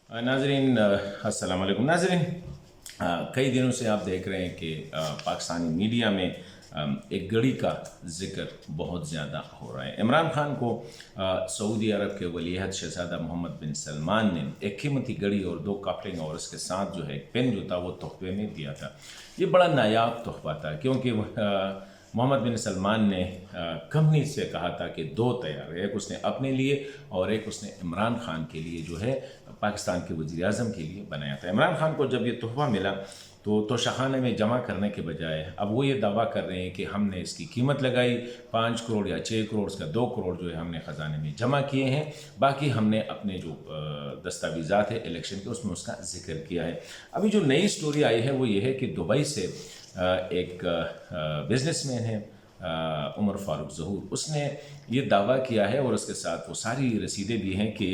नाजरीन अस्सलाम वालेकुम नाजरीन। कई दिनों से आप देख रहे हैं कि पाकिस्तानी मीडिया में एक घड़ी का जिक्र बहुत ज़्यादा हो रहा है। इमरान खान को सऊदी अरब के वलीअहद शहज़ादा मोहम्मद बिन सलमान ने एक कीमती घड़ी और 2 कपलिंग और उसके साथ जो है एक पेन जो था वो तोहफे में दिया था। ये बड़ा नायाब तोहफा था क्योंकि मोहम्मद बिन सलमान ने कंपनी से कहा था कि 2 तैयार है, एक उसने अपने लिए और एक उसने इमरान खान के लिए जो है पाकिस्तान के वज़ीर आज़म के लिए बनाया था। इमरान खान को जब ये तोहफा मिला तो तोशाखाने में जमा करने के बजाय अब वो ये दावा कर रहे हैं कि हमने इसकी कीमत लगाई 5 करोड़ या 6 करोड़, उसका 2 करोड़ जो है हमने ख़जाने में जमा किए हैं, बाकी हमने अपने जो दस्तावेज़ात है इलेक्शन के उसमें उसका जिक्र किया है। अभी जो नई स्टोरी आई है वो ये है कि दुबई से एक बिजनेसमैन है उमर फारूक ज़हूर, उसने ये दावा किया है और उसके साथ वो सारी रसीदें भी हैं कि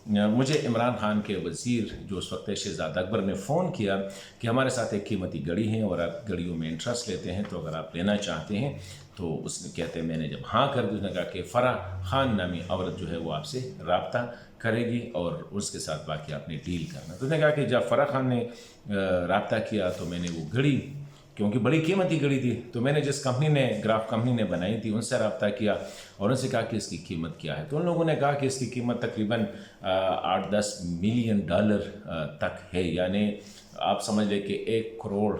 मुझे इमरान खान के वज़ीर जो उस वक्त शहज़ादा अकबर ने फ़ोन किया कि हमारे साथ एक कीमती घड़ी है और आप घड़ियों में इंटरेस्ट लेते हैं, तो अगर आप लेना चाहते हैं तो उसने कहते हैं मैंने जब हाँ कर दी, उसने कहा कि फ़राह खान नामी औरत जो है वो आपसे रब्ता करेगी और उसके साथ बाकी आपने डील करना। तो उसने कहा कि जब फ़राह खान ने रब्ता किया तो मैंने वो घड़ी, क्योंकि बड़ी कीमती घड़ी थी, तो मैंने जिस कंपनी ने ग्राफ कंपनी ने बनाई थी उनसे रब्ता किया और उनसे कहा कि इसकी कीमत क्या है। तो उन लोगों ने कहा कि इसकी कीमत तकरीबन 8-10 मिलियन डॉलर तक है, यानी आप समझ लें कि 1 करोड़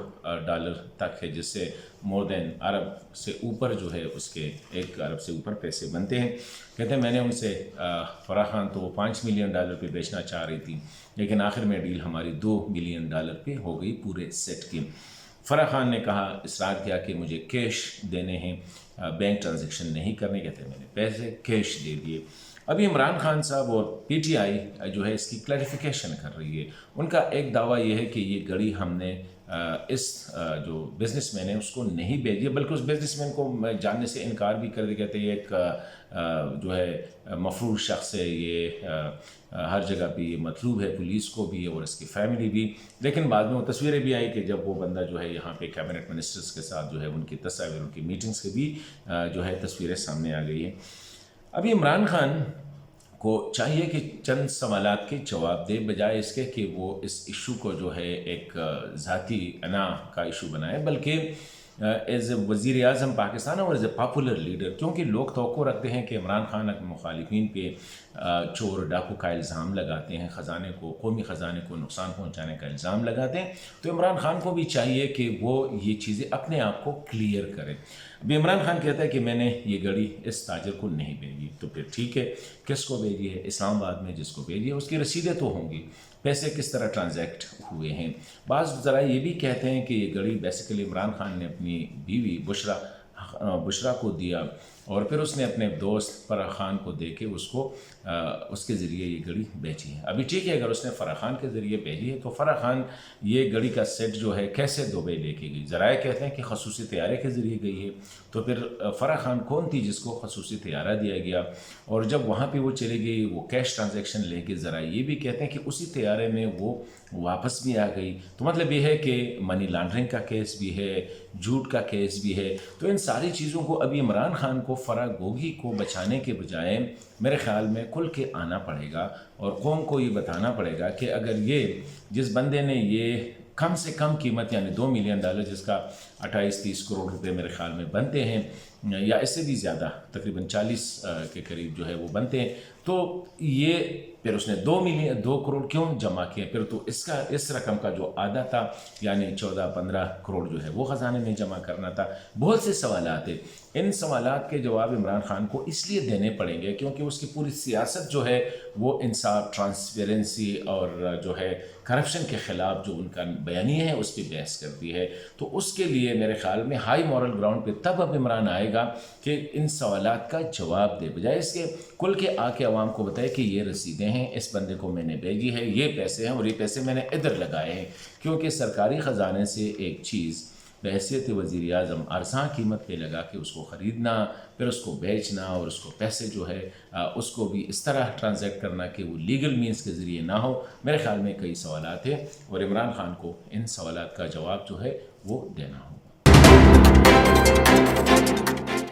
डॉलर तक है, जिससे मोर देन अरब से ऊपर जो है उसके 1 अरब से ऊपर पैसे बनते हैं। कहते हैं मैंने उनसे फ़राह खान तो वो 5 मिलियन डॉलर पे बेचना चाह रही थी, लेकिन आखिर में डील हमारी 2 मिलियन डॉलर पे हो गई पूरे सेट की। फ़राह खान ने कहा, इसरार किया कि मुझे कैश देने हैं, बैंक ट्रांजैक्शन नहीं करने। कहते मैंने पैसे कैश दे दिए। अभी इमरान खान साहब और पीटीआई जो है इसकी क्लैरिफिकेशन कर रही है। उनका एक दावा ये है कि ये घड़ी हमने इस जो बिज़नेसमैन है उसको नहीं भेजी, बल्कि उस बिज़नेसमैन को जानने से इनकार भी कर दिया। कहते हैं एक जो है मफरूर शख्स है, ये हर जगह पे ये मतलूब है, पुलिस को भी और इसकी फैमिली भी। लेकिन बाद में वो तस्वीरें भी आई कि जब वो बंदा जो है यहाँ पे कैबिनेट मिनिस्टर्स के साथ जो है उनकी तस्वीर, उनकी मीटिंग्स के भी जो है तस्वीरें सामने आ गई है। अभी इमरान खान को चाहिए कि चंद सवालात के जवाब दे, बजाय इसके कि वो इस इशू को जो है एक ज़ाती अना का इशू बनाए, बल्कि एज ए वज़ीर आज़म पाकिस्तान और एज ए पॉपुलर लीडर, क्योंकि लोग तवक्को रखते हैं कि इमरान खान अपने मुखालिफिन पे चोर डाकू का इल्ज़ाम लगाते हैं, ख़जाने को, कौमी ख़जाने को नुकसान पहुंचाने का इल्ज़ाम लगाते हैं। तो इमरान खान को भी चाहिए कि वो ये चीज़ें अपने आप को क्लियर करें। अभी इमरान खान कहता है कि मैंने ये घड़ी इस ताजर को नहीं भेजी, तो फिर ठीक है, किसको भेजी है? इस्लामाबाद में जिसको भेजी है उसकी रसीदें तो होंगी, पैसे किस तरह ट्रांजैक्ट हुए हैं। बाज़ ज़रा ये भी कहते हैं कि ये घड़ी बेसिकली इमरान खान ने अपनी बीवी बुशरा को दिया और फिर उसने अपने दोस्त फ़राह खान को दे के उसको उसके ज़रिए ये घड़ी बेची है। अभी ठीक है, अगर उसने फ़राह खान के ज़रिए भेजी है तो फ़राह खान ये घड़ी का सेट जो है कैसे दुबई लेके गई? ज़राए कहते हैं कि खसूसी तैयारे के ज़रिए गई है। तो फिर फ़राह खान कौन थी जिसको खसूसी तैयारा दिया गया? और जब वहाँ पे वो चली गई वो कैश ट्रांजैक्शन लेके, ज़रा ये भी कहते हैं कि उसी तैयारे में वो वापस भी आ गई। तो मतलब ये है कि मनी लॉन्ड्रिंग का केस भी है, झूठ का केस भी है। तो इन सारी चीज़ों को अभी इमरान खान को फ़राह गोगी को बचाने के बजाय मेरे ख़्याल में खुल के आना पड़ेगा और कौम को ये बताना पड़ेगा कि अगर ये जिस बंदे ने ये कम से कम कीमत यानी 2 मिलियन डॉलर, जिसका 28-30 करोड़ रुपए मेरे ख़्याल में बनते हैं या इससे भी ज़्यादा, तकरीबन 40 के करीब जो है वो बनते हैं, तो ये फिर उसने 2 करोड़ क्यों जमा किए? फिर तो इसका इस रकम का जो आधा था यानी 14-15 करोड़ जो है वो ख़जाने में जमा करना था। बहुत से सवालात हैं। इन सवालात के जवाब इमरान खान को इसलिए देने पड़ेंगे क्योंकि उसकी पूरी सियासत जो है वो इंसाफ, ट्रांसपेरेंसी और जो है करप्शन के ख़िलाफ़ जो उनका बयानिया है उस पर बहस करती है। तो उसके लिए मेरे ख़्याल में हाई मॉरल ग्राउंड पे तब अब इमरान आएगा कि इन सवालात का जवाब दे, बजाय इसके खुल के आके आवाम को बताए कि ये रसीदें हैं, इस बंदे को मैंने भेजी है, ये पैसे हैं और ये पैसे मैंने इधर लगाए हैं। क्योंकि सरकारी ख़जाने से एक चीज़ बहैसियत वज़ीर आज़म अरसा कीमत पे लगा के उसको ख़रीदना, फिर उसको बेचना और उसको पैसे जो है उसको भी इस तरह ट्रांजैक्ट करना कि वो लीगल मीन्स के ज़रिए ना हो, मेरे ख़्याल में कई सवालात हैं और इमरान खान को इन सवालात का जवाब जो है वो देना होगा।